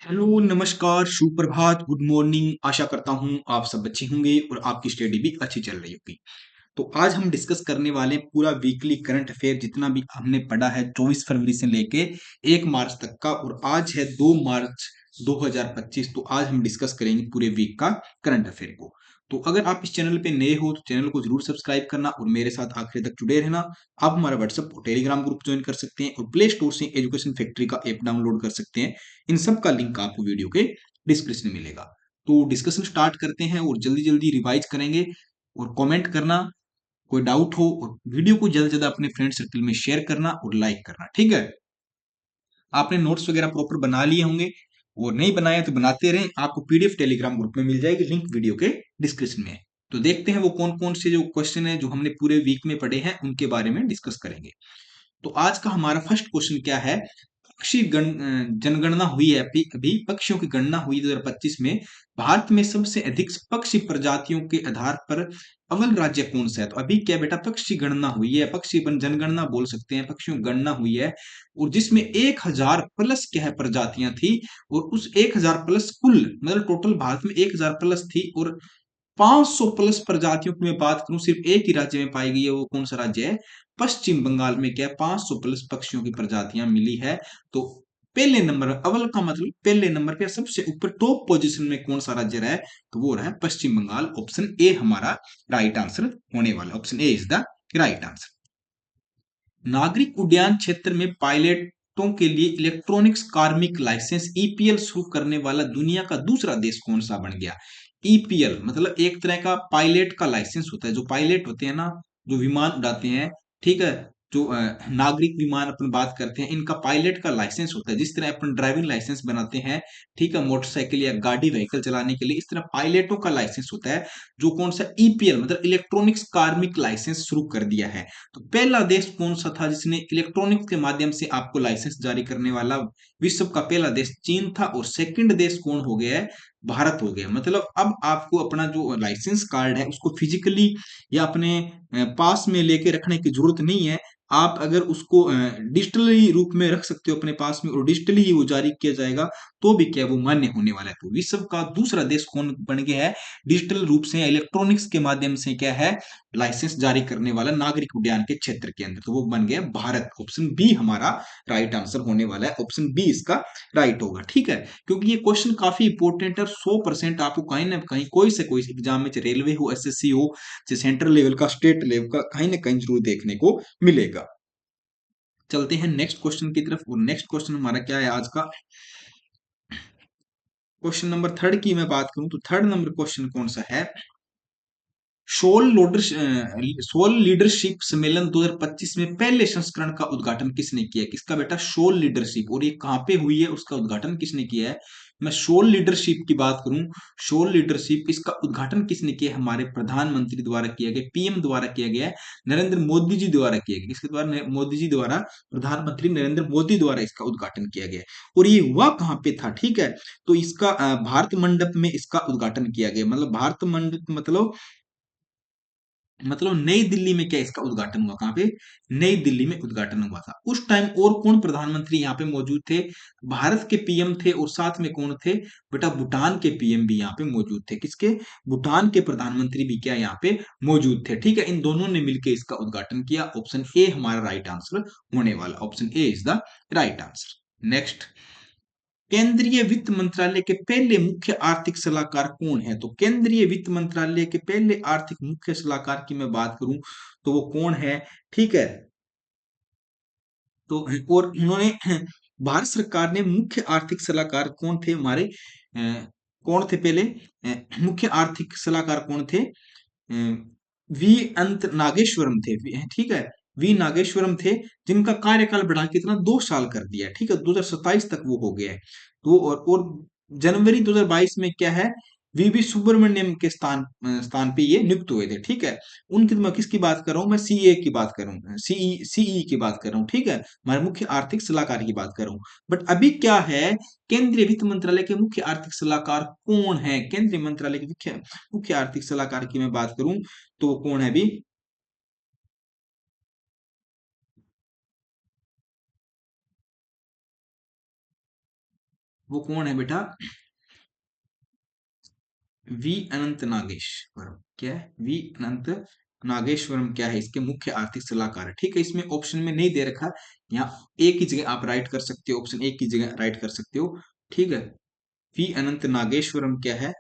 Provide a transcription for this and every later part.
Hello, नमस्कार, सुप्रभात, good morning. आशा करता हूँ आप सब अच्छे होंगे और आपकी स्टडी भी अच्छी चल रही होगी। तो आज हम डिस्कस करने वाले हैं पूरा वीकली करंट अफेयर जितना भी हमने पढ़ा है 24 फरवरी से लेके 1 मार्च तक का, और आज है 2 मार्च 2025। तो आज हम डिस्कस करेंगे पूरे वीक का करंट अफेयर को। तो अगर आप इस चैनल पे नए हो तो चैनल को जरूर सब्सक्राइब करना और मेरे साथ आखिर तक जुड़े रहना। आप हमारा व्हाट्सएप और टेलीग्राम ग्रुप ज्वाइन कर सकते हैं और प्ले स्टोर से एजुकेशन फैक्ट्री का ऐप डाउनलोड कर सकते हैं। इन सब का लिंक आपको वीडियो के डिस्क्रिप्शन में मिलेगा। तो डिस्कशन स्टार्ट करते हैं और जल्दी जल्दी रिवाइज करेंगे। और कमेंट करना कोई डाउट हो, और वीडियो को ज्यादा से ज्यादा अपने फ्रेंड सर्कल में शेयर करना और लाइक करना। ठीक है, आपने नोट्स वगैरह प्रॉपर बना लिए होंगे, और नहीं बनाए तो बनाते रहें। आपको पीडीएफ टेलीग्राम ग्रुप में मिल जाएगी, लिंक वीडियो के डिस्क्रिप्शन में है। तो देखते हैं वो कौन कौन से जो क्वेश्चन है जो हमने पूरे वीक में पढ़े हैं उनके बारे में डिस्कस करेंगे। तो आज का हमारा फर्स्ट क्वेश्चन क्या है। जनगणना हुई है, अभी अभी पक्षियों की गणना हुई 2025 में। भारत में सबसे अधिक पक्षी प्रजातियों के आधार पर अव्वल राज्य कौन सा है। तो अभी क्या बेटा, पक्षी गणना हुई है, जनगणना बोल सकते हैं, पक्षियों की गणना हुई है, और जिसमें 1000 प्लस क्या है प्रजातियां थी। और उस 1000 प्लस कुल मतलब टोटल भारत में 1000 प्लस थी, और 500 प्लस प्रजातियों की मैं बात करूं सिर्फ एक ही राज्य में पाई गई है। वो कौन सा राज्य है? पश्चिम बंगाल में क्या है, 500 प्लस पक्षियों की प्रजातियां मिली है। तो पहले नंबर, अव्वल का मतलब पहले नंबर पे सबसे ऊपर टॉप पोजीशन में कौन सा राज्य रहा है? तो वो रहा है पश्चिम बंगाल। ऑप्शन ए हमारा राइट आंसर होने वाला, option A is the right answer. नागरिक उड्डयन क्षेत्र में पायलटों के लिए इलेक्ट्रॉनिक्स कार्मिक लाइसेंस ईपीएल शुरू करने वाला दुनिया का दूसरा देश कौन सा बन गया? ईपीएल मतलब एक तरह का पायलट का लाइसेंस होता है। जो पायलट होते हैं ना, जो विमान उड़ाते हैं, ठीक है, जो नागरिक विमान अपन बात करते हैं, इनका पायलट का लाइसेंस होता है। जिस तरह अपन ड्राइविंग लाइसेंस बनाते हैं, ठीक है, मोटरसाइकिल या गाड़ी व्हीकल चलाने के लिए, इस तरह पायलटों का लाइसेंस होता है। जो कौन सा ईपीएल मतलब इलेक्ट्रॉनिक्स कार्मिक लाइसेंस शुरू कर दिया है। तो पहला देश कौन सा था जिसने इलेक्ट्रॉनिक्स के माध्यम से आपको लाइसेंस जारी करने वाला? विश्व का पहला देश चीन था। और सेकंड देश कौन हो गया है? भारत हो गया। मतलब अब आपको अपना जो लाइसेंस कार्ड है उसको फिजिकली या अपने पास में लेके रखने की जरूरत नहीं है। आप अगर उसको डिजिटली रूप में रख सकते हो अपने पास में, और डिजिटली ही वो जारी किया जाएगा, तो भी क्या वो मान्य होने वाला है। तो विश्व का दूसरा देश कौन बन गया है डिजिटल रूप से, इलेक्ट्रॉनिक्स के माध्यम से क्या है, लाइसेंस जारी करने वाला नागरिक उड्डयन के क्षेत्र के अंदर? तो वो बन गया भारत। ऑप्शन बी हमारा राइट आंसर होने वाला है, ऑप्शन बी इसका राइट होगा। ठीक है, क्योंकि ये क्वेश्चन काफी इंपॉर्टेंट है। 100% आपको कहीं ना कहीं कोई से कोई एग्जाम में, चाहे रेलवे हो, एसएससी हो, चाहे सेंट्रल लेवल का, स्टेट लेवल का, कहीं ना कहीं जरूर देखने को मिलेगा। चलते हैं नेक्स्ट क्वेश्चन की तरफ। और नेक्स्ट क्वेश्चन हमारा क्या है आज का? क्वेश्चन नंबर थर्ड की मैं बात करूं तो थर्ड नंबर क्वेश्चन कौन सा है? सोल लीडरशिप सम्मेलन 2025 में पहले संस्करण का उद्घाटन किसने किया? किसका बेटा? Sole leadership. और ये कहां पे हुई है, उसका उद्घाटन किसने किया है? मैं सोल लीडरशिप की बात करूं, सोल लीडरशिप इसका उद्घाटन किसने किया? हमारे प्रधानमंत्री द्वारा किया गया, पीएम द्वारा किया गया है, नरेंद्र मोदी जी द्वारा किया गया। किसके द्वारा? मोदी जी द्वारा, प्रधानमंत्री नरेंद्र मोदी द्वारा इसका उद्घाटन किया गया। और ये हुआ कहां पे था? ठीक है, तो इसका भारत मंडप में इसका उद्घाटन किया गया। मतलब भारत मंडप मतलब नई दिल्ली में क्या इसका उद्घाटन हुआ? कहां पे? नई दिल्ली में उद्घाटन हुआ था। उस टाइम और कौन प्रधानमंत्री यहाँ पे मौजूद थे? भारत के पीएम थे, और साथ में कौन थे बेटा? भूटान के पीएम भी यहाँ पे मौजूद थे। किसके? भूटान के प्रधानमंत्री भी क्या यहाँ पे मौजूद थे। ठीक है, इन दोनों ने मिलकर इसका उद्घाटन किया। ऑप्शन ए हमारा राइट आंसर होने वाला, option A is the right answer. Next, केंद्रीय वित्त मंत्रालय के पहले मुख्य आर्थिक सलाहकार कौन है? तो केंद्रीय वित्त मंत्रालय के पहले आर्थिक मुख्य सलाहकार की मैं बात करूं तो वो कौन है? ठीक है, तो और उन्होंने भारत सरकार ने मुख्य आर्थिक सलाहकार कौन थे हमारे? कौन थे पहले? मुख्य आर्थिक सलाहकार कौन थे? वी अंत नागेश्वरम थे। ठीक है, वी नागेश्वरम थे, जिनका कार्यकाल बढ़ा के इतना 2 साल कर दिया है। ठीक है, 2027 तक वो हो गया है। तो और जनवरी 2022 में क्या है, वीवी सुब्रमण्यम के स्थान पे ये नियुक्त हुए थे। ठीक है, उनकी मैं किसकी बात कर रहा हूँ? मैं सीए की बात कर रहा हूँ, सीई की बात कर रहा हूँ। ठीक है, हमारे मुख्य आर्थिक सलाहकार की बात कर रहा हूँ। बट अभी क्या है, केंद्रीय वित्त मंत्रालय के मुख्य आर्थिक सलाहकार कौन है? केंद्रीय मंत्रालय के मुख्य मुख्य आर्थिक सलाहकार की मैं बात करूं तो वो कौन है अभी? वो कौन है बेटा? वी अनंत नागेश्वरम। क्या है? वी अनंत नागेश्वरम क्या है? इसके मुख्य आर्थिक सलाहकार है। ठीक है, इसमें ऑप्शन में नहीं दे रखा, यहाँ एक ही जगह आप राइट कर सकते हो, ऑप्शन एक की जगह राइट कर सकते हो। ठीक है, वी अनंत नागेश्वरम क्या है?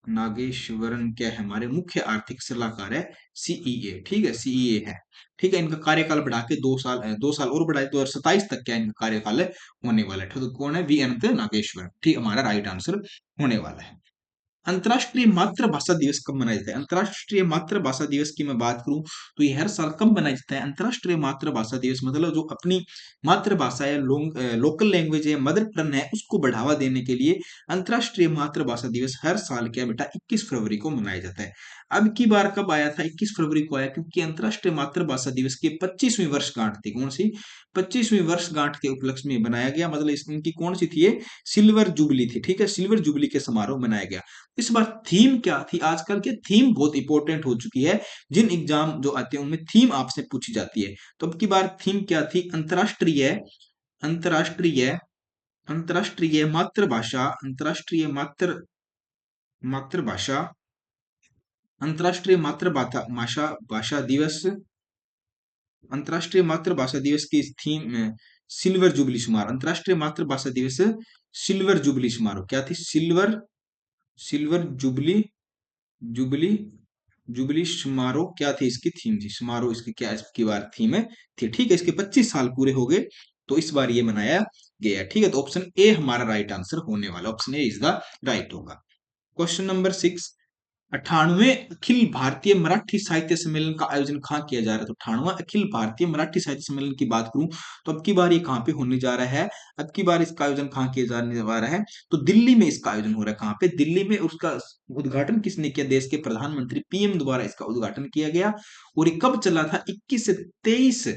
नागेश्वरन क्या है? हमारे मुख्य आर्थिक सलाहकार है, सीईए। ठीक है, सीईए है। ठीक है, इनका कार्यकाल बढ़ा के 2 साल, 2 साल और बढ़ाए 2027 तक क्या इनका कार्यकाल होने वाला है। तो कौन है? वी अनंत नागेश्वर। ठीक, हमारा राइट आंसर होने वाला है। अंतर्राष्ट्रीय मातृभाषा दिवस कब मनाया जाता है? अंतर्राष्ट्रीय मातृभाषा दिवस की मैं बात करूं तो ये हर साल कब मनाया जाता है? अंतर्राष्ट्रीय मातृभाषा दिवस मतलब जो अपनी मातृभाषा या लोकल लैंग्वेज है, मदर टंग है, उसको बढ़ावा देने के लिए अंतर्राष्ट्रीय मातृभाषा दिवस हर साल क्या बेटा 21 फरवरी को मनाया जाता है। अब की बार कब आया था? 21 फरवरी को आया, क्योंकि अंतर्राष्ट्रीय मातृभाषा दिवस की 25वीं वर्षगांठ थी। कौन सी? 25वीं वर्षगांठ के उपलक्ष्य में बनाया गया, मतलब इनकी कौन सी थी? ये सिल्वर जुबली थी। ठीक है, सिल्वर जुबली के समारोह मनाया गया। इस बार थीम क्या थी? आजकल के थीम बहुत इंपॉर्टेंट हो चुकी है, जिन एग्जाम जो आते हैं उनमें थीम आपसे पूछी जाती है। तो अब की बार थीम क्या थी? अंतरराष्ट्रीय अंतरराष्ट्रीय अंतरराष्ट्रीय मातृभाषा अंतरराष्ट्रीय मातृभाषा अंतरराष्ट्रीय मातृभाषा भाषा भाषा दिवस अंतरराष्ट्रीय मातृभाषा दिवस की थीम सिल्वर जुबली समारोह। अंतरराष्ट्रीय मातृभाषा दिवस सिल्वर जुबली समारोह क्या थी? Silver silver jubilee jubilee jubilee समारोह क्या थी? इसकी थीम थी समारोह, इसकी क्या इसकी बार थीम है थी। ठीक है, इसके 25 साल पूरे हो गए, तो इस बार ये मनाया गया। ठीक है, तो ऑप्शन ए हमारा राइट आंसर होने वाला, option A is the right होगा। क्वेश्चन नंबर 6, 98वें अखिल भारतीय मराठी साहित्य सम्मेलन का आयोजन कहाँ किया जा रहा है? तो 98वां अखिल भारतीय मराठी साहित्य सम्मेलन की बात करूं तो अब की बार ये कहाँ पे होने जा रहा है? अब की बार इसका आयोजन कहाँ किया जाने जा रहा है? तो दिल्ली में इसका आयोजन हो रहा है। कहाँ पे? दिल्ली में। उसका उद्घाटन किसने किया? देश के प्रधानमंत्री पीएम द्वारा इसका उद्घाटन किया गया। और ये कब चला था? 21 से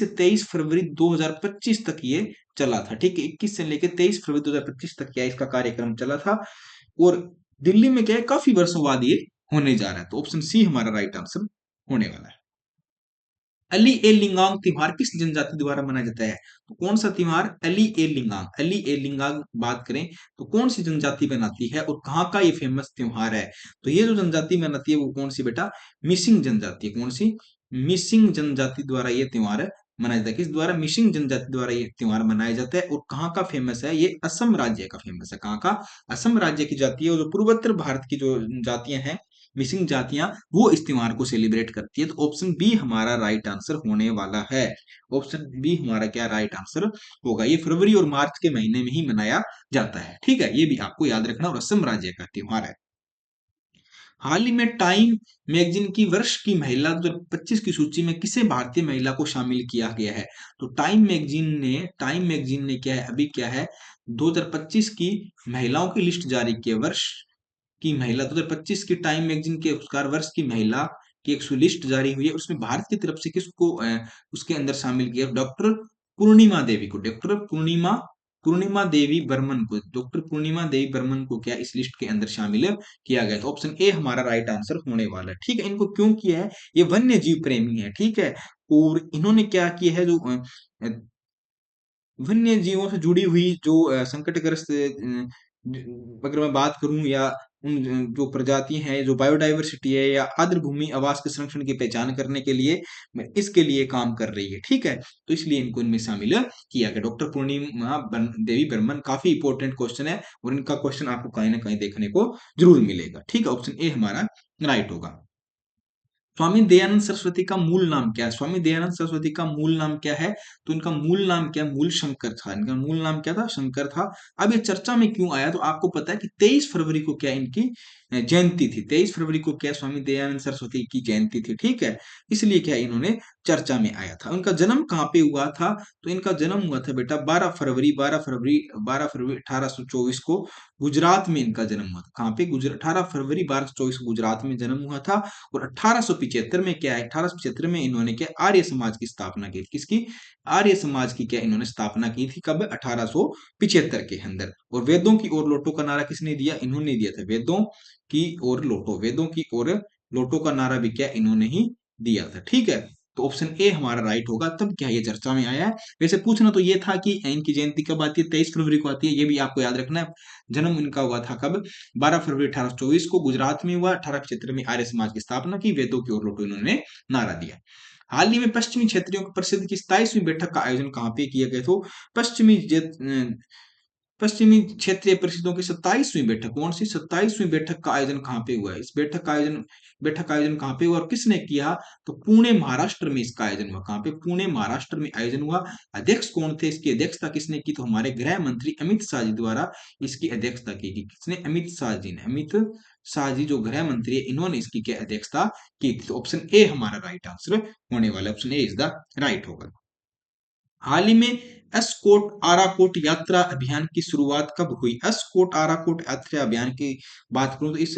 23 फरवरी 2025 तक ये चला था। ठीक है, 21 से लेकर 23 फरवरी 2025 तक क्या इसका कार्यक्रम चला था। और दिल्ली में क्या है, काफी वर्षों बाद ये होने जा रहा है। तो ऑप्शन सी हमारा राइट आंसर होने वाला है। अली ए लिंगांग त्योहार किस जनजाति द्वारा मनाया जाता है? तो कौन सा त्योहार? अली ए लिंगांग। अली ए लिंगांग बात करें तो कौन सी जनजाति मनाती है और कहाँ का ये फेमस त्योहार है? तो ये जो जनजाति मनाती है वो कौन सी बेटा? मिसिंग जनजाति। कौन सी? मिसिंग जनजाति द्वारा ये त्योहार मनाया जाता है। किस द्वारा? मिसिंग जनजाति द्वारा ये त्योहार मनाया जाता है। और कहाँ का फेमस है? ये असम राज्य का फेमस है। कहाँ का? असम राज्य की जाति है। और जो पूर्वोत्तर भारत की जो जातियां हैं, मिसिंग जातियां, वो इस त्योहार को सेलिब्रेट करती है। तो ऑप्शन बी हमारा राइट आंसर होने वाला है। ऑप्शन बी हमारा क्या राइट आंसर होगा? ये फरवरी और मार्च के महीने में ही मनाया जाता है। ठीक है, ये भी आपको याद रखना, और असम राज्य का त्योहार है। हाल ही में टाइम मैगजीन की वर्ष की महिला 2025 की सूची में किसे भारतीय महिला को शामिल किया गया है? तो टाइम मैगजीन ने क्या है, अभी क्या है, 2025 की महिलाओं की लिस्ट जारी की है। वर्ष की महिला 2025 की टाइम मैगजीन के पुरस्कार वर्ष की महिला की एक लिस्ट जारी हुई है। उसमें भारत की तरफ से किसको उसके अंदर शामिल किया? डॉक्टर पूर्णिमा देवी को। डॉक्टर पूर्णिमा देवी बर्मन को क्या इस लिस्ट के अंदर शामिल किया गया? तो ऑप्शन ए हमारा राइट आंसर होने वाला है। ठीक है, इनको क्यों किया है? ये वन्य जीव प्रेमी है। ठीक है, और इन्होंने क्या किया है, जो वन्य जीवों से जुड़ी हुई जो संकटग्रस्त अगर मैं बात करूं, या उन जो प्रजाति हैं, जो बायोडाइवर्सिटी है या आर्द्र भूमि आवास के संरक्षण की पहचान करने के लिए इसके लिए काम कर रही है। ठीक है, तो इसलिए इनको इनमें शामिल किया गया। डॉक्टर पूर्णिमा देवी बर्मन, काफी इंपॉर्टेंट क्वेश्चन है, और इनका क्वेश्चन आपको कहीं ना कहीं देखने को जरूर मिलेगा। ठीक है, ऑप्शन ए हमारा राइट होगा। स्वामी दयानंद सरस्वती का मूल नाम क्या है? स्वामी दयानंद सरस्वती का मूल नाम क्या है? तो इनका मूल नाम क्या? मूल शंकर था। इनका मूल नाम क्या था? शंकर था। अब ये चर्चा में क्यों आया? तो आपको पता है कि 23 फरवरी को क्या इनकी जयंती थी। 23 फरवरी को क्या स्वामी दयानंद सरस्वती की जयंती थी। ठीक है, इसलिए क्या इन्होंने चर्चा में आया था। उनका जन्म कहाँ पे हुआ था? तो इनका जन्म हुआ था बेटा 12 फरवरी 1824 को गुजरात में इनका जन्म हुआ था। कहाँ पे? गुजरात। 18 फरवरी 1224 को गुजरात में जन्म हुआ था। और 1875 में क्या है, 1875 में इन्होंने क्या आर्य समाज की स्थापना की थी। किसकी? आर्य समाज की क्या इन्होंने स्थापना की थी। कब? 1875 के अंदर। और वेदों की ओर लौटो का नारा किसने दिया? इन्होंने दिया था। वेदों की ओर लौटो का नारा भी क्या इन्होंने ही दिया था। ठीक है, तो ऑप्शन ए हमारा राइट होगा। तब क्या ये चर्चा में आया है। वैसे पूछना तो ये था कि इनकी जयंती कब आती है, 23 फरवरी को आती है, ये भी आपको याद रखना है। जन्म इनका हुआ था कब, 12 फरवरी 1824 को गुजरात में हुआ। 18 क्षेत्र में आर्य समाज की स्थापना की, वेदों की ओर लौटो इन्होंने नारा दिया। हाल ही में पश्चिमी क्षेत्रियों की प्रसिद्ध की 27वीं बैठक का आयोजन कहाँ पे किया गया? तो पश्चिमी क्षेत्रीय परिषदों की 27वीं बैठक, कौन सी 27वीं बैठक का आयोजन कहाँ पे हुआ है? इस बैठक का आयोजन कहाँ पे हुआ और किसने किया? तो पुणे महाराष्ट्र में इसका आयोजन हुआ। कहाँ पे? पुणे महाराष्ट्र में आयोजन हुआ। अध्यक्ष कौन थे? इसकी अध्यक्षता किसने की? तो हमारे गृह मंत्री अमित शाह जी द्वारा इसकी अध्यक्षता की गई। किसने? अमित शाह जी ने। अमित शाह जी जो गृह मंत्री है, इन्होंने इसकी क्या अध्यक्षता की थी? तो ऑप्शन ए हमारा राइट आंसर होने वाला, option A is the right होगा। हाल ही में एस्कोट आराकोट यात्रा अभियान की शुरुआत कब हुई? एस्कोट आराकोट यात्रा अभियान की बात करूं तो इस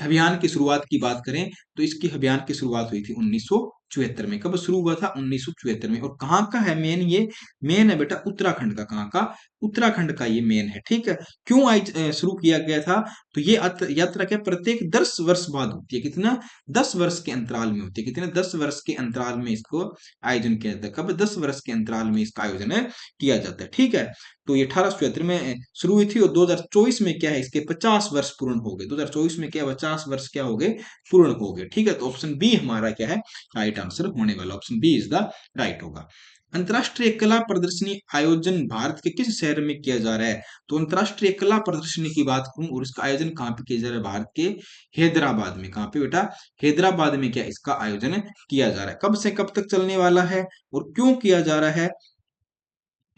अभियान की शुरुआत की बात करें तो इसकी अभियान की शुरुआत हुई थी 1974 में। कब शुरू हुआ था? 1974 में। और कहाँ का है मेन? ये मेन है बेटा उत्तराखंड का। कहाँ का? उत्तराखंड का ये मेन है। ठीक है। क्यों आज शुरू किया गया था? तो ये यात्रा क्या प्रत्येक 10 वर्ष बाद होती है। कितना? 10 वर्ष के अंतराल में होती है। कितने? 10 वर्ष के अंतराल में इसको आयोजन किया जाता है। कब? 10 वर्ष के अंतराल में इसका आयोजन किया जाता है। ठीक है। तो ये 1874 में शुरू हुई थी और 2024 में क्या है, इसके 50 वर्ष पूर्ण हो गए। 2024 में क्या 50 वर्ष क्या हो गए? पूर्ण हो गए। ठीक है। तो ऑप्शन बी हमारा क्या है? राइट आंसर होने वाला, option B is the right होगा। अंतरराष्ट्रीय कला प्रदर्शनी आयोजन भारत के किस शहर में किया जा रहा है? तो अंतरराष्ट्रीय कला प्रदर्शनी की बात करूं और इसका आयोजन कहाँ पे किया जा रहा है? भारत के हैदराबाद में। कहाँ पे बेटा? हैदराबाद में क्या इसका आयोजन किया जा रहा है? कब से कब तक चलने वाला है और क्यों किया जा रहा है?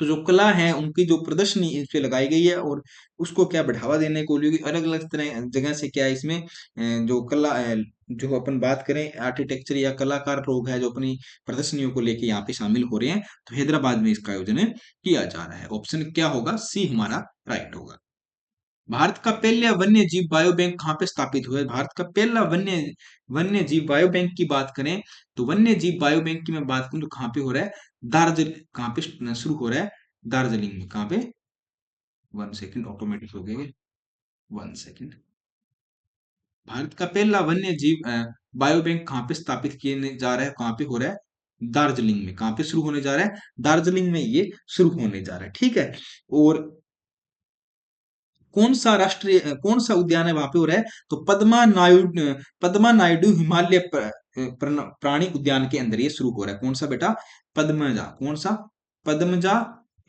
तो जो कला है उनकी जो प्रदर्शनी इस पे लगाई गई है और उसको क्या बढ़ावा देने को लिए अलग अलग तरह जगह से क्या है इसमें जो कला जो अपन बात करें आर्किटेक्चर या कलाकार लोग हैं जो अपनी प्रदर्शनियों को लेके यहाँ पे शामिल हो रहे हैं। तो हैदराबाद में इसका आयोजन किया जा रहा है। ऑप्शन क्या होगा? सी हमारा राइट होगा। भारत का पहला वन्य जीव बायो बैंक कहाँ पे स्थापित हुआ है? भारत का पहला वन्य जीव बायो बैंक की बात करें तो वन्य जीव बायो बैंक की मैं बात करूं तो कहाँ पे हो रहा है? दार्जिलिंग। कहाँ पे शुरू हो रहा है? दार्जिलिंग में। कहाँ पे? 1 सेकेंड, ऑटोमेटिक हो गए। 1 सेकेंड। भारत का पहला वन्य जीव बायो बैंक कहाँ पे स्थापित किए जा रहा है? कहाँ पे हो रहा है? दार्जिलिंग में। कहाँ पे शुरू होने जा रहा है? दार्जिलिंग में ये शुरू होने जा रहा है। ठीक है। और कौन सा उद्यान है वहां पे हो रहा है? तो पद्मा नायडू हिमालय प्राणी उद्यान के अंदर ये शुरू हो रहा है। कौन सा बेटा? पद्मजा। कौन सा? पद्मजा।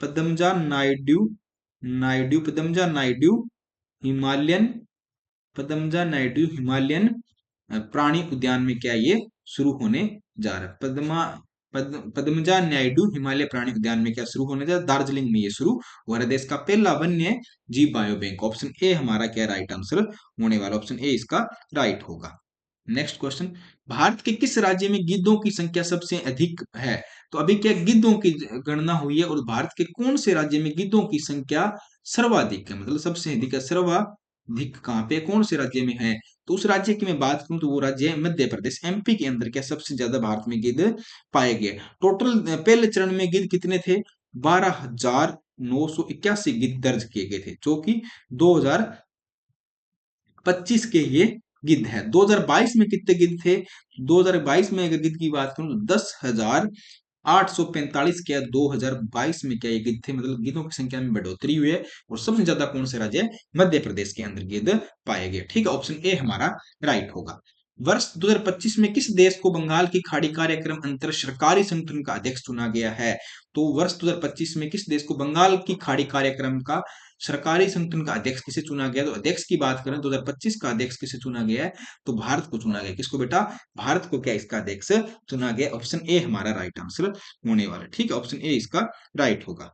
पद्मजा नायडू। पद्मजा नायडू हिमालयन। पद्मजा नायडू हिमालयन प्राणी उद्यान में क्या ये शुरू होने जा रहा है? पद्मजा नायडू हिमालय प्राणी उद्यान में क्या शुरू होने जा रहा है? दार्जिलिंग में ये शुरू हो रहा है। देश का पहला वन्य जीव बायो बैंक। ऑप्शन ए हमारा क्या राइट आंसर होने वाला, ऑप्शन ए इसका राइट होगा। नेक्स्ट क्वेश्चन, भारत के किस राज्य में गिद्धों की संख्या सबसे अधिक है? तो अभी क्या गिद्धों की गणना हुई है और भारत के कौन से राज्य में गिद्धों की संख्या सर्वाधिक है, मतलब सबसे अधिक है? सर्वाधिक कहाँ पे, कौन से राज्य में है? तो उस राज्य की मैं बात करूं तो वो राज्य है मध्य प्रदेश। एमपी के अंदर क्या सबसे ज्यादा भारत में गिद्ध पाए गए। टोटल पहले चरण में गिद्ध कितने थे? 12,981 गिद्ध दर्ज किए गए थे, जो कि 2025 के ये गिद्ध है। 2022 में कितने गिद्ध थे? 2022 में अगर गिद्ध की बात करूं तो 10,845 क्या 2022 में क्या ये गिद्ध थे, मतलब गिद्धों की संख्या में बढ़ोतरी हुई है। और सबसे ज्यादा कौन से राज्य? मध्य प्रदेश के अंदर गिद्ध पाए गए। ठीक है। ऑप्शन ए हमारा राइट होगा। वर्ष 2025 में किस देश को बंगाल की खाड़ी कार्यक्रम अंतर सरकारी संगठन का अध्यक्ष चुना गया है? तो वर्ष 2025 में किस देश को बंगाल की खाड़ी कार्यक्रम का सरकारी संगठन का अध्यक्ष किसे चुना गया? तो अध्यक्ष की बात करें 2025 का अध्यक्ष किसे चुना गया है? तो भारत को चुना गया। किसको बेटा? भारत को क्या इसका अध्यक्ष चुना गया। ऑप्शन ए हमारा राइट आंसर होने वाला। ठीक है। ऑप्शन ए इसका राइट होगा।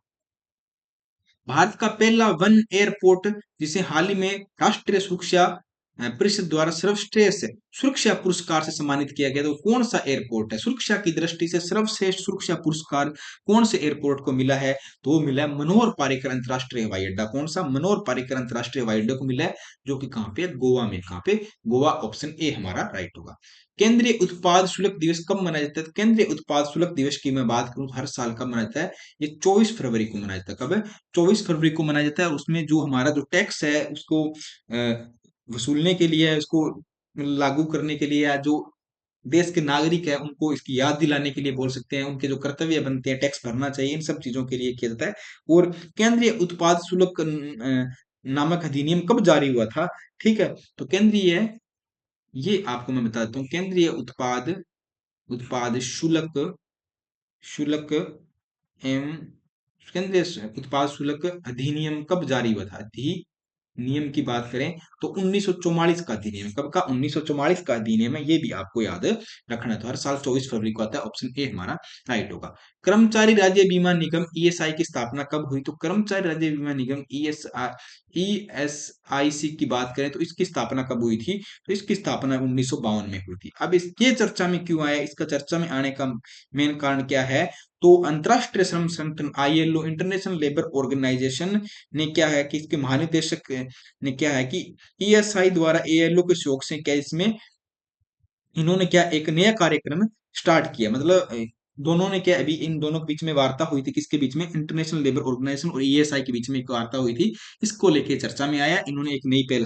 भारत का पहला वन एयरपोर्ट जिसे हाल ही में राष्ट्रीय सुरक्षा परिषद द्वारा सर्वश्रेष्ठ सुरक्षा पुरस्कार से सम्मानित किया गया, तो कौन सा एयरपोर्ट है? सुरक्षा की दृष्टि से सर्वश्रेष्ठ सुरक्षा पुरस्कार कौन से एयरपोर्ट को मिला है? तो वो मिला है मनोहर पारिकर अंतरराष्ट्रीय हवाई अड्डा। कौन सा? मनोहर पारिकर अंतरराष्ट्रीय हवाई अड्डा को मिला है, जो कि कहाँ पे? गोवा में। कहाँ पे? गोवा। ऑप्शन ए हमारा राइट होगा। केंद्रीय उत्पाद शुल्क दिवस कब मनाया जाता है? तो केंद्रीय उत्पाद शुल्क दिवस की मैं बात करूं तो हर साल कब मनाया जाता है? ये 24 फरवरी को मनाया जाता है। कब है? 24 फरवरी को मनाया जाता है। और उसमें जो हमारा जो टैक्स है उसको वसूलने के लिए, उसको लागू करने के लिए, या जो देश के नागरिक है उनको इसकी याद दिलाने के लिए बोल सकते हैं, उनके जो कर्तव्य बनते हैं, टैक्स भरना चाहिए, इन सब चीजों के लिए किया जाता है। और केंद्रीय उत्पाद शुल्क नामक अधिनियम कब जारी हुआ था? ठीक है, तो केंद्रीय, ये आपको मैं बता देता हूँ, केंद्रीय उत्पाद उत्पाद शुल्क शुल्क एवं केंद्रीय उत्पाद शुल्क अधिनियम कब जारी हुआ था? नियम की बात करें तो 1944 का अधिनियम, कब का? 1944 का अधिनियम है, ये भी आपको याद रखना है। तो हर साल 24 फरवरी को आता है, ऑप्शन ए हमारा राइट होगा। कर्मचारी राज्य बीमा निगम ईएसआई की स्थापना कब हुई? तो कर्मचारी राज्य बीमा निगम ईएसआईसी की बात करें तो इसकी स्थापना कब हुई थी? तो इसकी स्थापना 1952 में हुई थी। अब इसके चर्चा में क्यों आया? इसका चर्चा में आने का मेन कारण क्या है? तो अंतरराष्ट्रीय श्रम संगठन आईएलओ, इंटरनेशनल लेबर ऑर्गेनाइजेशन ने क्या है कि इसके महानिदेशक ने क्या है कि ईएसआई द्वारा एएलओ के सहयोग से क्या इसमें इन्होंने क्या एक नया कार्यक्रम स्टार्ट किया। मतलब दोनों ने क्या, अभी इन दोनों के बीच में वार्ता हुई थी, किसके बीच में? इंटरनेशनल लेबर ऑर्गेनाइजेशन और ईएसआई के बीच में एक वार्ता हुई थी। इसको लेके चर्चा में आया, इन्होंने एक नई पहल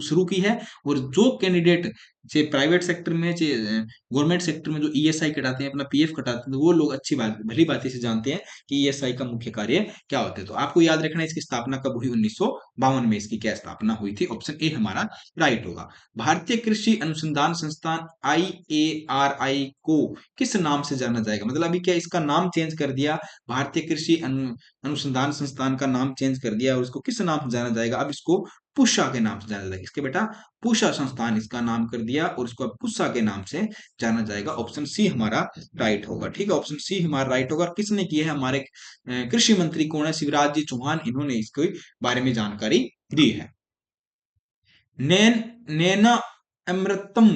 शुरू की है। और जो कैंडिडेट चाहे प्राइवेट सेक्टर में चाहे गवर्नमेंट सेक्टर में जो ईएसआई कटाते हैं, अपना पीएफ कटाते हैं, तो वो लोग अच्छी बात भली बात से जानते हैं कि ईएसआई का मुख्य कार्य क्या होता है। तो आपको याद रखना है इसकी स्थापना कब हुई? 1952 में इसकी क्या स्थापना हुई थी? ऑप्शन ए हमारा राइट होगा। भारतीय कृषि अनुसंधान संस्थान आईएआरआई को किस नाम से जाना जाएगा? मतलब अभी क्या इसका नाम चेंज कर दिया, भारतीय कृषि अनुसंधान संस्थान का नाम चेंज कर दिया, और इसको किस नाम से जाना जाएगा? अब इसको पुषा के नाम से जाना जाएगा। इसके बेटा पूषा संस्थान इसका नाम कर दिया, और इसको अब पुषा के नाम से जाना जाएगा। ऑप्शन सी हमारा राइट होगा। ठीक है, ऑप्शन सी हमारा राइट होगा। और किसने किया है? हमारे कृषि मंत्री कौन है? शिवराज जी चौहान, इन्होंने इसके बारे में जानकारी दी है। नैना अमृतम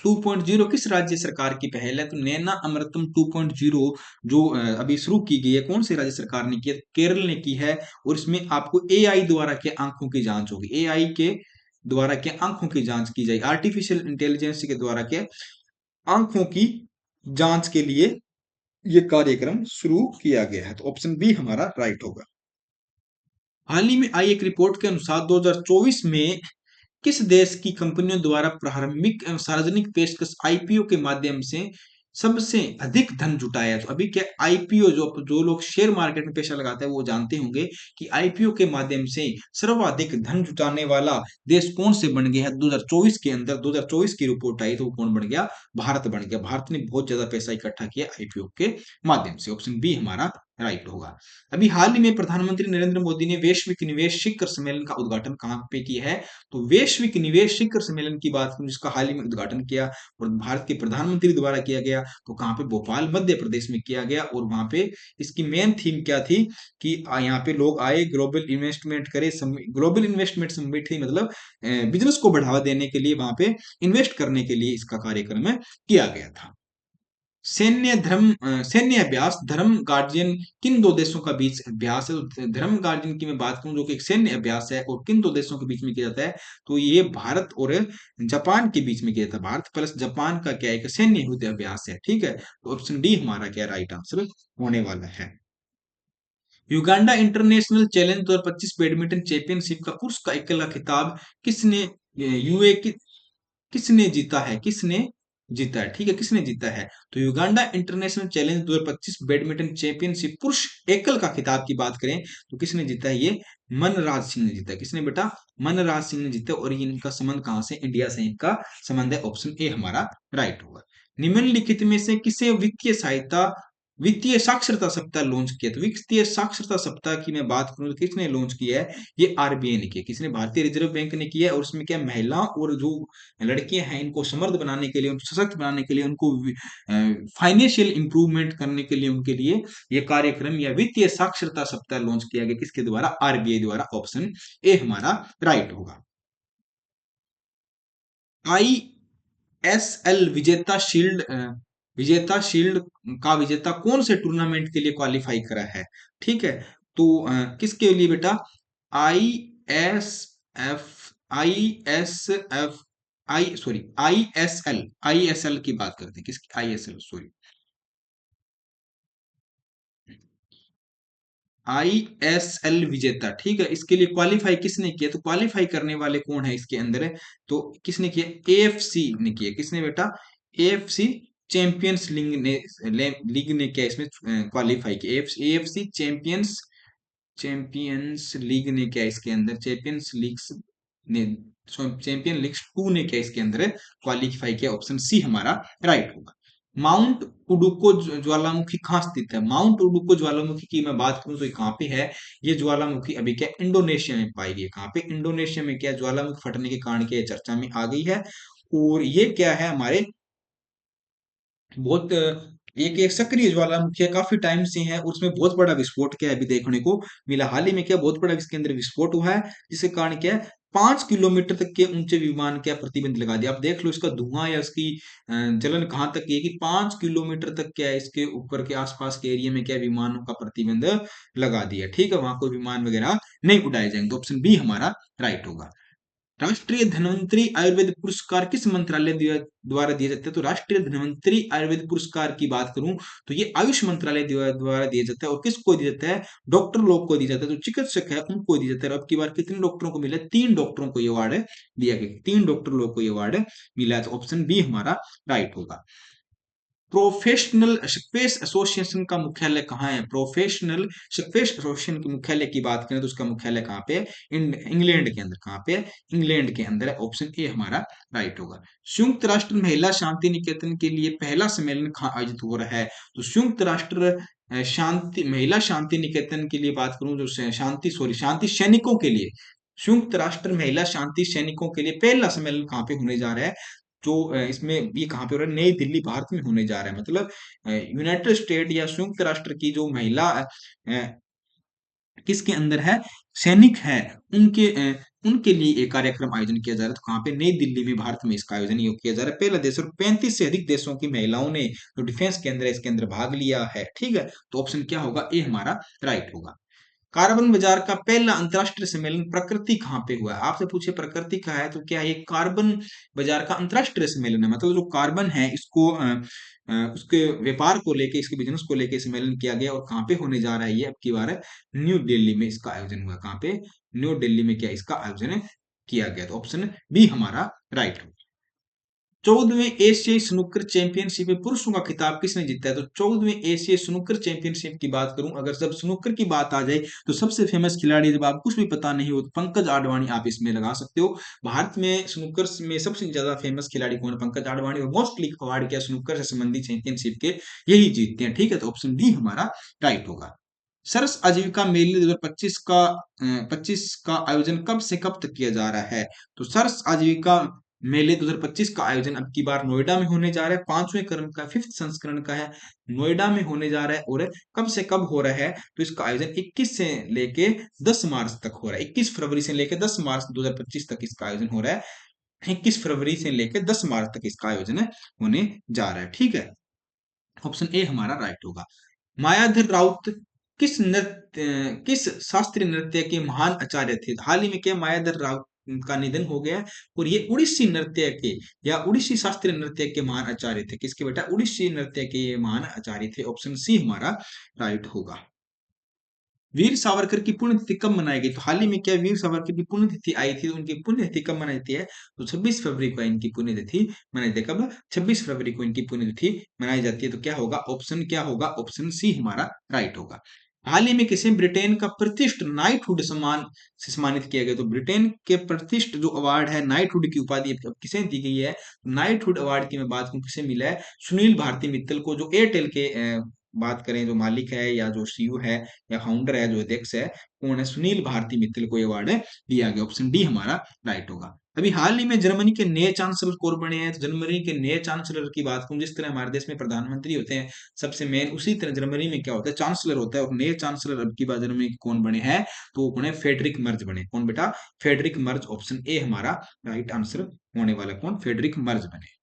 2.0 किस राज्य सरकार की पहल है? तो नैना अमृतम 2.0 जो अभी शुरू की गई है, कौन सी राज्य सरकार ने की है? केरल ने की है। और इसमें आपको एआई द्वारा के आंखों की जांच होगी, एआई के द्वारा के आंखों की जांच की जाएगी, आर्टिफिशियल इंटेलिजेंस के द्वारा के आंखों की जांच के लिए ये कार्यक्रम शुरू किया गया है। तो ऑप्शन बी हमारा राइट होगा। हाल ही में आई एक रिपोर्ट के अनुसार 2024 में किस देश की कंपनियों द्वारा प्रारंभिक एवं सार्वजनिक पेशकश आईपीओ के माध्यम से सबसे अधिक धन जुटाया? तो अभी क्या आईपीओ, जो जो लोग शेयर मार्केट में पैसा लगाते हैं वो जानते होंगे कि आईपीओ के माध्यम से सर्वाधिक धन जुटाने वाला देश कौन से बन गया है 2024 के अंदर? 2024 की रिपोर्ट आई तो वो कौन बन गया? भारत बन गया। भारत ने बहुत ज्यादा पैसा इकट्ठा किया आईपीओ के माध्यम से। ऑप्शन बी हमारा राइट होगा। अभी हाल ही में प्रधानमंत्री नरेंद्र मोदी ने वैश्विक निवेश शिखर सम्मेलन का उद्घाटन कहाँ पे किया है? तो वैश्विक निवेश शिखर सम्मेलन की बात करूं जिसका हाल ही में उद्घाटन किया और भारत के प्रधानमंत्री द्वारा किया गया, तो कहाँ पे? भोपाल मध्य प्रदेश में किया गया। और वहां पे इसकी मेन थीम क्या थी कि यहाँ पे लोग आए, ग्लोबल इन्वेस्टमेंट करे, ग्लोबल इन्वेस्टमेंट समिट थी, मतलब बिजनेस को बढ़ावा देने के लिए, वहां पे इन्वेस्ट करने के लिए इसका कार्यक्रम किया गया था। सैन्य अभ्यास धर्म गार्जियन किन दो देशों का बीच अभ्यास है? तो धर्म गार्जियन की मैं बात करूं जो कि एक सैन्य अभ्यास है और किन दो देशों के बीच में किया जाता है? तो ये भारत और जापान के बीच में किया जाता है। भारत प्लस जापान का क्या है? एक सैन्य युद्ध अभ्यास है। ठीक है, तो ऑप्शन डी हमारा क्या राइट आंसर होने वाला है। Uganda international challenge 2025 badminton championship का पुरुष का एकल का खिताब किसने यूए की किसने जीता है? किसने जीता है? ठीक है, किसने जीता है? तो Uganda international challenge 2025 badminton championship पुरुष एकल का खिताब की बात करें तो किसने जीता है? ये मनराज सिंह ने जीता है। किसने बेटा? मनराज सिंह ने जीता। और ये इनका संबंध कहां से? इंडिया से इनका संबंध है। ऑप्शन ए हमारा राइट होगा। निम्नलिखित में से किसे वित्तीय साक्षरता सप्ताह लॉन्च किया? तो वित्तीय साक्षरता सप्ताह की मैं बात करूं तो किसने लॉन्च किया है? ये आरबीआई ने किया। किसने? भारतीय रिजर्व बैंक ने किया है। और उसमें क्या महिलाओं और जो लड़कियां हैं इनको समर्थ बनाने के लिए, उनको सशक्त बनाने के लिए, उनको फाइनेंशियल इंप्रूवमेंट करने के लिए, उनके लिए ये कार्यक्रम या वित्तीय साक्षरता सप्ताह लॉन्च किया गया। किसके द्वारा? आरबीआई द्वारा। ऑप्शन ए हमारा राइट होगा। आईएसएल विजेता शील्ड का विजेता कौन से टूर्नामेंट के लिए क्वालिफाई करा है? ठीक है, तो किसके लिए बेटा? आई एस एफ आईएसएल की बात करते हैं। किसकी? आईएसएल, सॉरी, आईएसएल विजेता। ठीक है, इसके लिए क्वालिफाई किसने किया? तो क्वालिफाई करने वाले कौन है इसके अंदर है? तो किसने किया? एएफसी ने किया। किसने बेटा? एएफसी चैंपियंस लीग ने क्या इसमें क्वालिफाई किया? एएफसी चैंपियंस चैंपियंस लीग ने क्या इसके अंदर चैंपियंस लीग्स ने चैंपियन लीग्स 2 ने क्या इसके अंदर क्वालिफाई किया? ऑप्शन सी हमारा राइट होगा। माउंट उडुको ज्वालामुखी कहाँ स्थित है? माउंट उडुको ज्वालामुखी की मैं बात करूं तो ये कहाँ पे है? ये ज्वालामुखी अभी क्या इंडोनेशिया में पाई गई है। कहाँ पे? इंडोनेशिया में क्या ज्वालामुखी फटने के कारण क्या चर्चा में आ गई है। और ये क्या है हमारे बहुत एक सक्रिय ज्वालामुखी है, काफी टाइम से है और उसमें बहुत बड़ा विस्फोट क्या है अभी देखने को मिला। हाल ही में क्या बहुत बड़ा इसके अंदर विस्फोट हुआ है, जिसके कारण क्या है 5 किलोमीटर तक के ऊंचे विमान क्या प्रतिबंध लगा दिया। आप देख लो इसका धुआं या उसकी जलन कहाँ तक है कि 5 किलोमीटर तक क्या है इसके ऊपर के आसपास के एरिया में क्या विमानों का प्रतिबंध लगा दिया। ठीक है, वहां कोई विमान वगैरह नहीं उड़ाए जाएंगे। ऑप्शन बी हमारा राइट होगा। राष्ट्रीय धन्वंतरी आयुर्वेद पुरस्कार किस मंत्रालय द्वारा दिए जाते हैं? तो राष्ट्रीय धन्वंतरी आयुर्वेद पुरस्कार की बात करूं तो ये आयुष मंत्रालय द्वारा दिया जाता है। और किसको दिया जाता है? डॉक्टर लोग को दिया जाता है, जो चिकित्सक है उनको दिया जाता है। अब की बार कितने डॉक्टरों को मिला? 3 डॉक्टरों को ये अवार्ड दिया गया। 3 डॉक्टर लोग को ये अवार्ड मिला है। तो ऑप्शन बी हमारा राइट होगा। प्रोफेशनल स्पेस एसोसिएशन का मुख्यालय कहाँ है? प्रोफेशनल स्पेस एसोसिएशन के मुख्यालय की बात करें तो उसका मुख्यालय कहाँ पे है? इंग्लैंड के अंदर। कहाँ पे है? इंग्लैंड के अंदर है। ऑप्शन ए हमारा राइट होगा। संयुक्त राष्ट्र महिला शांति निकेतन के लिए पहला सम्मेलन कहाँ आयोजित हो रहा है? तो संयुक्त राष्ट्र शांति महिला शांति निकेतन के लिए बात करूं जो शांति सैनिकों के लिए, संयुक्त राष्ट्र महिला शांति सैनिकों के लिए पहला सम्मेलन कहाँ पे होने जा रहा है? जो इसमें ये कहाँ पे हो रहा है? नई दिल्ली भारत में होने जा रहा है। मतलब यूनाइटेड स्टेट या संयुक्त राष्ट्र की जो महिला किसके अंदर है? सैनिक है, उनके लिए एक कार्यक्रम आयोजन किया जा रहा है। तो कहाँ पे? नई दिल्ली में भारत में इसका आयोजन किया जा रहा है। पहला देश और 35 से अधिक देशों की महिलाओं ने जो डिफेंस के अंदर इसके अंदर भाग लिया है। ठीक है, तो ऑप्शन क्या होगा? ए हमारा राइट होगा। कार्बन बाजार का पहला अंतरराष्ट्रीय सम्मेलन प्रकृति कहाँ पे हुआ है? आपसे पूछे प्रकृति का है तो क्या ये कार्बन बाजार का अंतरराष्ट्रीय सम्मेलन है? मतलब जो कार्बन है इसको उसके व्यापार को लेके, इसके बिजनेस को लेके सम्मेलन किया गया। और कहाँ पे होने जा रहा है ये? अब की बार है न्यू दिल्ली में इसका आयोजन हुआ। कहाँ पे? न्यू दिल्ली में क्या इसका आयोजन किया गया। तो ऑप्शन बी हमारा राइट होगा। 14वें एशियाई स्नूकर चैंपियनशिप में पुरुषों का खिताब किसने जीता है? तो 14वें एशियाई स्नूकर चैंपियनशिप की बात करूं, अगर जब स्नूकर की बात आ जाए तो सबसे फेमस खिलाड़ी, जब आप कुछ भी पता नहीं हो तो पंकज आडवाणी आप इसमें लगा सकते हो। भारत में स्नूकर में सबसे ज्यादा फेमस खिलाड़ी कौन है? पंकज आडवाणी। और मोस्टली अवार्ड क्या स्नूकर से संबंधित चैंपियनशिप के यही जीतते हैं। ठीक है, तो ऑप्शन डी हमारा राइट होगा। सरस आजीविका मेले 2025 का 25 का आयोजन कब से कब तक किया जा रहा है? तो सरस आजीविका मेले 2025 का आयोजन अब की बार नोएडा में होने जा रहा है। 5वें क्रम का 5th संस्करण का है, नोएडा में होने जा रहा है। और कब से कब हो रहा है? तो इसका आयोजन 21 से लेके 10 मार्च तक हो रहा है। 21 फरवरी से लेके 10 मार्च 2025 तक इसका आयोजन हो रहा है। 21 फरवरी से लेके 10 मार्च तक इसका आयोजन होने जा रहा है। ठीक है, ऑप्शन ए हमारा राइट होगा। मायाधर राउत किस शास्त्रीय नृत्य के महान आचार्य थे? हाल ही में क्या मायाधर राउत का निधन हो गया। और ये उड़ीसी नृत्य के या उड़ीसी शास्त्रीय नृत्य के महान आचार्य थे। किसके बेटा? उड़ीसी नृत्य के ये महान आचार्य थे। ऑप्शन सी हमारा राइट होगा। वीर सावरकर की पुण्यतिथि कब मनाई गई? तो हाल ही में क्या वीर सावरकर की पुण्यतिथि आई थी, तो उनकी पुण्यतिथि कब मनाई जाती है? तो 26 फरवरी को इनकी पुण्यतिथि मनाई जाती है। कब? 26 फरवरी को इनकी पुण्यतिथि मनाई जाती है। तो क्या होगा? ऑप्शन क्या होगा? ऑप्शन सी हमारा राइट होगा। हाल ही में किसे ब्रिटेन का प्रतिष्ठ नाइटहुड सम्मान से सम्मानित किया गया? तो ब्रिटेन के प्रतिष्ठ जो अवार्ड है, नाइटहुड की उपाधि अब किसे दी गई है? नाइटहुड अवार्ड की मैं बात करूं किसे मिला है? सुनील भारती मित्तल को, जो एयरटेल के बात करें जो मालिक है या जो सीईओ है या फाउंडर है, जो अध्यक्ष है, कौन है? सुनील भारती मित्तल को अवार्ड दिया गया। ऑप्शन डी हमारा राइट होगा। अभी हाल ही में जर्मनी के नए चांसलर कौन बने हैं? तो जर्मनी के नए चांसलर की बात करूं, जिस तरह हमारे देश में प्रधानमंत्री होते हैं सबसे मेन, उसी तरह जर्मनी में क्या होता है? चांसलर होता है। और नए चांसलर अब की बात जर्मनी के कौन बने हैं? तो वो बने फेडरिक मर्ज बने। कौन बेटा? Frederick merge. ऑप्शन ए हमारा राइट आंसर होने वाला कौन? फेडरिक मर्ज बने।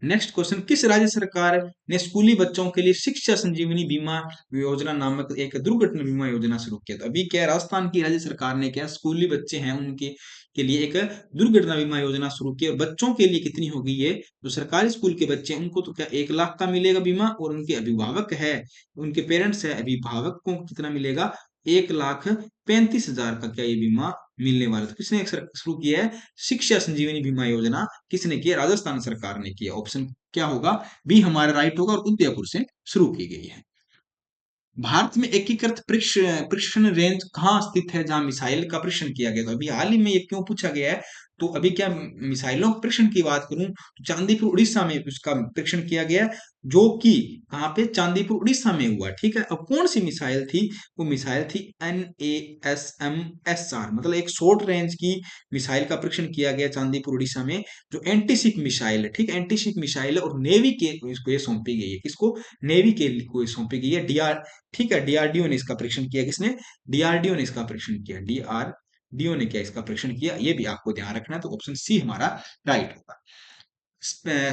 नेक्स्ट क्वेश्चन, किस राज्य सरकार ने स्कूली बच्चों के लिए शिक्षा संजीवनी बीमा योजना नामक एक दुर्घटना बीमा योजना शुरू किया? तो अभी क्या राजस्थान की राज्य सरकार ने क्या स्कूली बच्चे हैं उनके के लिए एक दुर्घटना बीमा योजना शुरू की। और बच्चों के लिए कितनी होगी ये? जो सरकारी स्कूल के बच्चे हैं उनको तो क्या 1 लाख का मिलेगा बीमा। और उनके अभिभावक है, उनके पेरेंट्स है, अभिभावक को कितना मिलेगा? 1,35,000 का क्या ये बीमा मिलने वाला था। किसने शुरू किया है? शिक्षा संजीवनी बीमा योजना किसने किया? राजस्थान सरकार ने किया। ऑप्शन क्या होगा? बी हमारा राइट होगा, और उदयपुर से शुरू की गई है। भारत में एकीकृत प्रशिक्षण रेंज कहाँ स्थित है जहां मिसाइल का परीक्षण किया गया? तो अभी हाल ही में ये क्यों पूछा गया है? तो अभी क्या मिसाइलों के परीक्षण की बात करूं तो चांदीपुर उड़ीसा में उसका परीक्षण किया गया, जो कि कहाँ पे? चांदीपुर उड़ीसा में हुआ। ठीक है, अब कौन सी मिसाइल थी? वो मिसाइल थी NASMSR, मतलब एक शॉर्ट रेंज की मिसाइल का परीक्षण किया गया चांदीपुर उड़ीसा में, जो एंटीशिप मिसाइल है। ठीक है, एंटीशिप मिसाइल है, और नेवी के इसको ये सौंपी गई है। किसको? नेवी के को सौंपी गई है। ठीक है, डीआरडीओ ने इसका परीक्षण किया। किसने? डीआरडीओ ने इसका परीक्षण किया। डीआरडीओ ने क्या इसका परीक्षण किया? ये भी आपको ध्यान रखना है। तो ऑप्शन सी हमारा राइट होगा।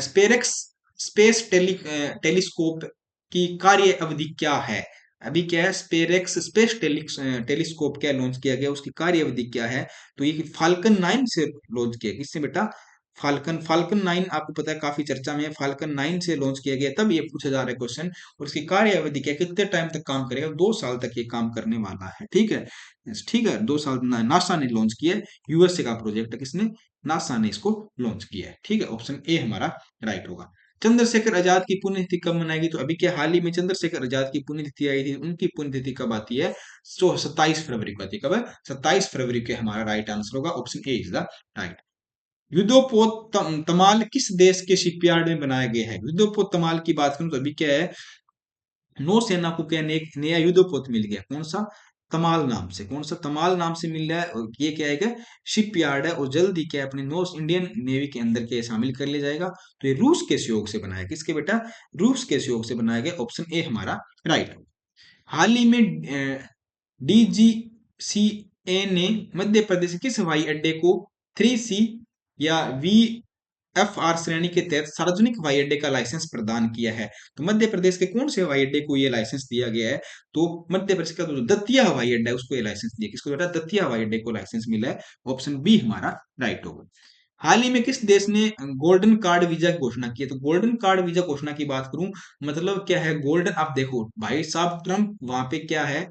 स्पेरेक्स स्पेस टेलीस्कोप की कार्य अवधि क्या है? अभी क्या है? स्पेरेक्स स्पेस टेलीस्कोप क्या लॉन्च किया गया, उसकी कार्य अवधि क्या है? तो ये फाल्कन 9 से लॉन्च किया। किससे बेटा? फाल्कन 9 आपको पता है काफी चर्चा में है। फाल्कन 9 से लॉन्च किया गया, तब ये पूछा जा रहा है क्वेश्चन। और इसकी कार्य अवधि क्या है? कितने टाइम तक काम करेगा? 2 साल तक ये काम करने वाला है। ठीक है, ठीक है, 2 साल नासा ने लॉन्च किया है। यूएसए का प्रोजेक्ट है। किसने? नासा ने इसको लॉन्च किया है। ठीक है, ऑप्शन ए हमारा राइट होगा। चंद्रशेखर आजाद की पुण्यतिथि कब मनाएगी? तो अभी क्या हाल ही में चंद्रशेखर आजाद की पुण्यतिथि आई थी। उनकी पुण्यतिथि कब आती है? 27 फरवरी को आती है। कब है? 27 फरवरी के हमारा राइट आंसर होगा। Option A is the right. युद्धोपोत तमाल किस देश के शिपयार्ड में बनाया गया है? युद्धोपोत तमाल की बात करूं तो अभी क्या है? नौसेना को क्या नया युद्धपोत मिल गया। कौन सा? तमाल नाम से। कौन सा? तमाल नाम से मिल रहा है। और ये क्या है? शिप यार्ड है, और जल्द ही क्या अपने नौ इंडियन नेवी के अंदर के शामिल कर लिया जाएगा। तो ये रूस के सहयोग से बनाया। किसके बेटा? रूस के सहयोग से बनाया गया। ऑप्शन ए हमारा राइट होगा। हाल ही में डीजीसीए ने मध्य प्रदेश के किस हवाई अड्डे को 3C या VFR श्रेणी के तहत सार्वजनिक हवाई अड्डे का लाइसेंस प्रदान किया है? तो मध्य प्रदेश के कौन से हवाई अड्डे को ये लाइसेंस दिया गया है? तो मध्य प्रदेश का जो दतिया हवाई अड्डा है उसको ये लाइसेंस दिया। किसको बेटा? दतिया हवाई अड्डे को लाइसेंस मिला है। ऑप्शन बी हमारा राइट होगा। हाल ही में किस देश ने गोल्डन कार्ड वीजा की घोषणा की है? तो गोल्डन कार्ड वीजा घोषणा की बात करूं, मतलब क्या है गोल्डन? आप देखो भाई साहब, ट्रम्प वहां पे क्या है?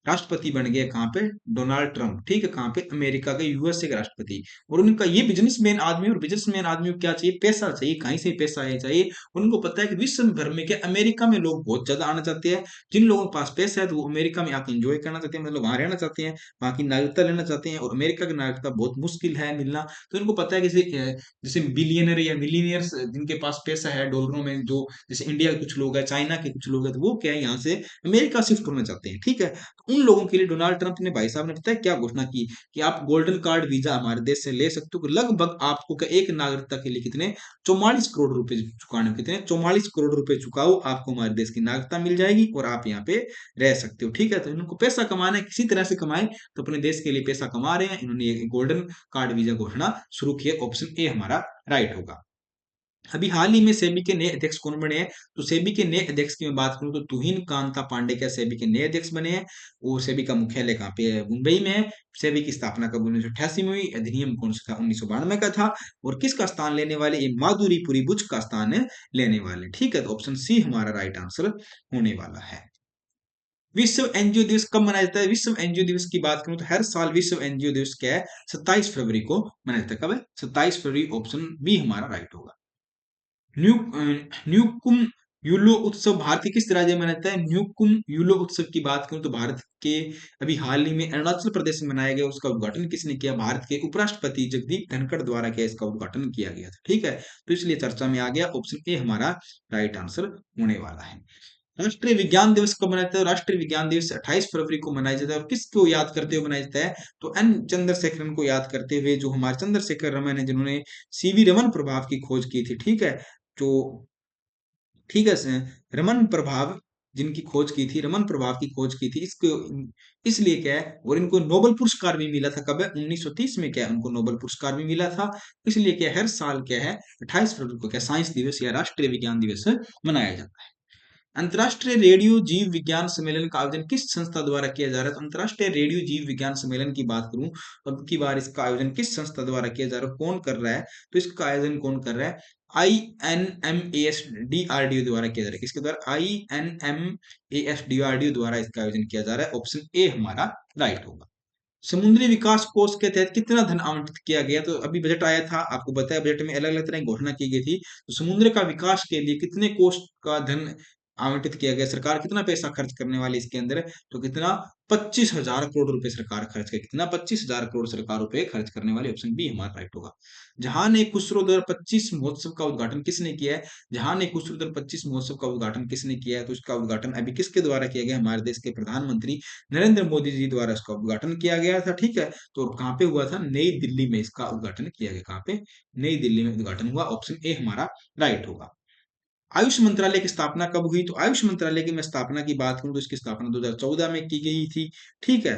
राष्ट्रपति बन गए। कहाँ पे? Donald Trump. ठीक है, कहाँ पे? अमेरिका के, यूएसए के राष्ट्रपति। और उनका ये बिजनेसमैन आदमी, और बिजनेसमैन आदमी को क्या चाहिए? पैसा चाहिए। कहीं से पैसा आया चाहिए। उनको पता है कि विश्व भर में क्या अमेरिका में लोग बहुत ज्यादा आना चाहते हैं। जिन लोगों के पास पैसा है तो वो अमेरिका में आके एंजॉय करना चाहते हैं, मतलब वहां रहना चाहते हैं, वहां की नागरिकता लेना चाहते हैं। और अमेरिका की नागरिकता बहुत मुश्किल है मिलना। तो इनको पता है कि जैसे बिलियनर या मिलीनियर्स जिनके पास पैसा है डॉलरों में, जो जैसे इंडिया के कुछ लोग हैं, चाइना के कुछ लोग हैं, तो वो क्या है यहाँ से अमेरिका शिफ्ट होना चाहते हैं। ठीक है, उन लोगों के लिए डोनाल्ड ट्रंप ने, भाई साहब ने, पता है क्या घोषणा की? कि आप गोल्डन कार्ड वीजा हमारे देश से ले सकते हो। लगभग आपको क्या एक नागरिकता के लिए कितने? 44 करोड़ रुपए चुकाने। कितने? 44 करोड़ रुपए चुकाओ, आपको हमारे देश की नागरिकता मिल जाएगी, और आप यहाँ पे रह सकते हो। ठीक है, तो इनको पैसा कमाना है, किसी तरह से कमाए, तो अपने देश के लिए पैसा कमा रहे हैं। इन्होंने गोल्डन कार्ड वीजा घोषणा शुरू की है। ऑप्शन ए हमारा राइट होगा। अभी हाल ही में सेबी के नए अध्यक्ष कौन बने हैं? तो सेबी के नए अध्यक्ष की मैं बात करूं तो तुहिन कांता पांडे क्या सेबी के नए अध्यक्ष बने हैं। वो सेबी का मुख्यालय कहाँ पे है? मुंबई में है। सेबी की स्थापना कब? 1988 में हुई। अधिनियम कौन सा था? 1992 का था। और किसका स्थान लेने वाले? ये माधुरी बुच का स्थान लेने वाले। ठीक है, तो ऑप्शन सी हमारा राइट आंसर होने वाला है। विश्व एनजीओ दिवस कब मनाया जाता है? विश्व एनजीओ दिवस की बात करूं तो हर साल विश्व एनजीओ दिवस क्या है? 27 फरवरी को मनाया जाता है। कब है? 27 फरवरी। ऑप्शन बी हमारा राइट होगा। न्यू न्यूकुम यूलो उत्सव भारत के किस राज्य में मनाया जाता है? न्यूकुम यूलो उत्सव की बात करूं तो भारत के अभी हाल ही में अरुणाचल प्रदेश में मनाया गया। उसका उद्घाटन किसने किया? भारत के उपराष्ट्रपति जगदीप धनखड़ द्वारा क्या इसका उद्घाटन किया गया था। ठीक है, तो इसलिए चर्चा में आ गया। ऑप्शन ए हमारा राइट आंसर होने वाला है। राष्ट्रीय विज्ञान दिवस कब मनाया जाता है? राष्ट्रीय विज्ञान दिवस 28 फरवरी को मनाया जाता है। और किसको याद करते हुए मनाया जाता है? तो एन चंद्रशेखरन को याद करते हुए, जो हमारे चंद्रशेखर रमन है, जिन्होंने सीवी रमन प्रभाव की खोज की थी। ठीक है, जो ठीक है रमन प्रभाव जिनकी खोज की थी, रमन प्रभाव की खोज की थी, इसको इसलिए क्या है, और इनको नोबेल पुरस्कार भी मिला था। कब है? 1930 में क्या है उनको नोबेल पुरस्कार भी मिला था। इसलिए क्या हर साल क्या है 28 फरवरी को क्या साइंस दिवस या राष्ट्रीय विज्ञान दिवस मनाया जाता है। अंतर्राष्ट्रीय रेडियो जीव विज्ञान सम्मेलन का आयोजन किस संस्था द्वारा किया जा रहा है? तो अंतर्राष्ट्रीय रेडियो जीव विज्ञान सम्मेलन की बात करूं तो अब की बार इसका आयोजन किस संस्था द्वारा किया जा रहा है, कौन कर रहा है? तो इसका आयोजन कौन कर रहा है? INMAS DRDO द्वारा किया जा रहा है। किसके द्वारा? INMAS DRDO द्वारा इसका आयोजन किया जा रहा है। ऑप्शन ए हमारा राइट होगा। समुद्री विकास कोष के तहत कितना धन आवंटित किया गया? तो अभी बजट आया था, आपको बताया बजट में अलग अलग तरह की घोषणा की गई थी। तो समुद्र का विकास के लिए कितने कोष का धन आवंटित किया गया? सरकार कितना पैसा खर्च करने वाली इसके अंदर? तो कितना? 25,000 करोड़ रुपए सरकार खर्च करे। कितना? 25,000 करोड़ सरकार रुपए खर्च करने वाली। ऑप्शन बी हमारा राइट होगा। जहान ए खुसरो 2025 महोत्सव का उद्घाटन किसने किया है? जहान ए खुसरो 2025 महोत्सव का उद्घाटन किसने किया है? तो इसका उद्घाटन अभी किसके द्वारा किया गया? हमारे देश के प्रधानमंत्री नरेंद्र मोदी जी द्वारा इसका उद्घाटन किया गया था। ठीक है, तो कहाँ पे हुआ था? नई दिल्ली में इसका उद्घाटन किया गया। कहाँ पे? नई दिल्ली में उद्घाटन हुआ। ऑप्शन ए हमारा राइट होगा। आयुष मंत्रालय की स्थापना कब हुई? तो आयुष मंत्रालय की मैं स्थापना की बात करूं तो इसकी स्थापना 2014 में की गई थी। ठीक है,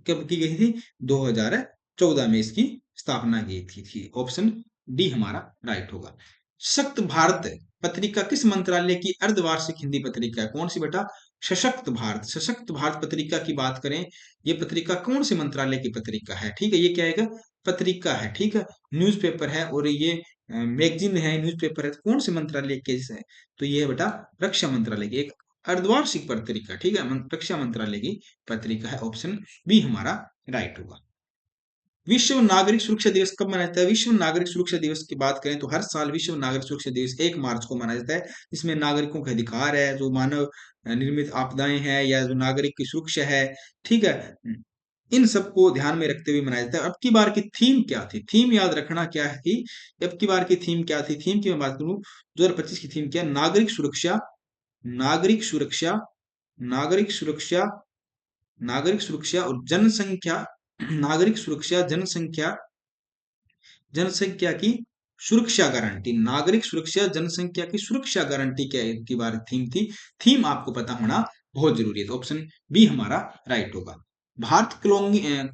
कब की गई थी? 2014 में इसकी स्थापना की थी। ऑप्शन डी हमारा राइट होगा। सशक्त भारत पत्रिका किस मंत्रालय की अर्धवार्षिक हिंदी पत्रिका है? कौन सी बेटा? सशक्त भारत। सशक्त भारत पत्रिका की बात करें, ये पत्रिका कौन से मंत्रालय की पत्रिका है? ठीक है, ये क्या है? पत्रिका है। ठीक है, न्यूज़पेपर है और ये मैगजीन है, न्यूज़पेपर है। तो कौन से मंत्रालय के है? तो ये है बेटा रक्षा मंत्रालय की एक अर्धवार्षिक पत्रिका। ठीक है, रक्षा मंत्रालय की पत्रिका है। ऑप्शन बी हमारा राइट होगा। विश्व नागरिक सुरक्षा दिवस कब मनाया जाता है? विश्व नागरिक सुरक्षा दिवस की बात करें तो हर साल विश्व नागरिक सुरक्षा दिवस 1 मार्च को मनाया जाता है। इसमें नागरिकों के अधिकार है, जो मानव निर्मित आपदाएं हैं या जो नागरिक की सुरक्षा है, ठीक है, इन सबको ध्यान में रखते हुए मनाया जाता है। अब की बार की थीम क्या थी? थीम याद रखना क्या थी? अब की बार की थीम क्या थी? थीम की मैं बात करूं, 2025 की थीम क्या? नागरिक सुरक्षा, नागरिक सुरक्षा, नागरिक सुरक्षा, नागरिक सुरक्षा और जनसंख्या, नागरिक सुरक्षा, जनसंख्या, जनसंख्या की सुरक्षा गारंटी। नागरिक सुरक्षा, जनसंख्या की सुरक्षा गारंटी क्या की बार थीम थी? थीम आपको पता होना बहुत जरूरी है। तो ऑप्शन बी हमारा राइट होगा। भारत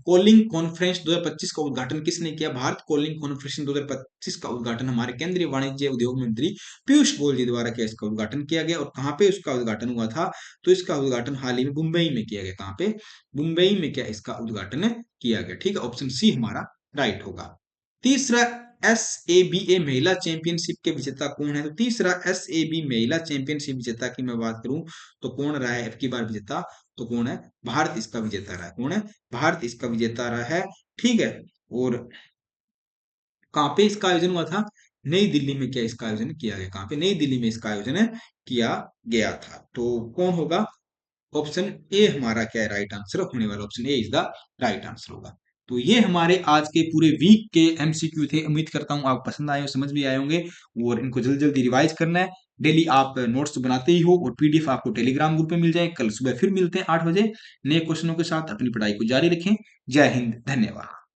कॉलिंग कॉन्फ्रेंस 2025 का उद्घाटन किसने किया? भारत कॉलिंग कॉन्फ्रेंस 2025 का उद्घाटन हमारे केंद्रीय वाणिज्य उद्योग मंत्री पीयूष गोयल जी द्वारा क्या इसका उद्घाटन किया गया। और कहाँ पे उसका उद्घाटन हुआ था? तो इसका उद्घाटन हाल ही में मुंबई में किया गया। कहाँ पे? मुंबई में क्या इसका उद्घाटन किया गया। ठीक है, ऑप्शन सी हमारा राइट होगा। तीसरा, SABA महिला चैंपियनशिप के विजेता कौन है? तो तीसरा SAB महिला चैंपियनशिप विजेता की मैं बात करूं तो कौन रहा है अब की बार विजेता? तो कौन है? भारत इसका विजेता रहा है। कौन है? भारत इसका विजेता रहा है। ठीक है, और कहाँ पे इसका आयोजन हुआ था? नई दिल्ली में क्या इसका आयोजन किया गया? कहाँ पे? नई दिल्ली में इसका आयोजन किया गया था। तो कौन होगा? ऑप्शन ए हमारा क्या है राइट आंसर होने वाला? Option A is the right answer होगा। तो ये हमारे आज के पूरे वीक के MCQ थे। उम्मीद करता हूँ आप पसंद आए हो, समझ भी आए होंगे और इनको जल्दी जल्दी रिवाइज करना है। डेली आप नोट्स बनाते ही हो और PDF आपको टेलीग्राम ग्रुप में मिल जाए। कल सुबह फिर मिलते हैं 8 बजे नए क्वेश्चनों के साथ। अपनी पढ़ाई को जारी रखें। जय हिंद, धन्यवाद।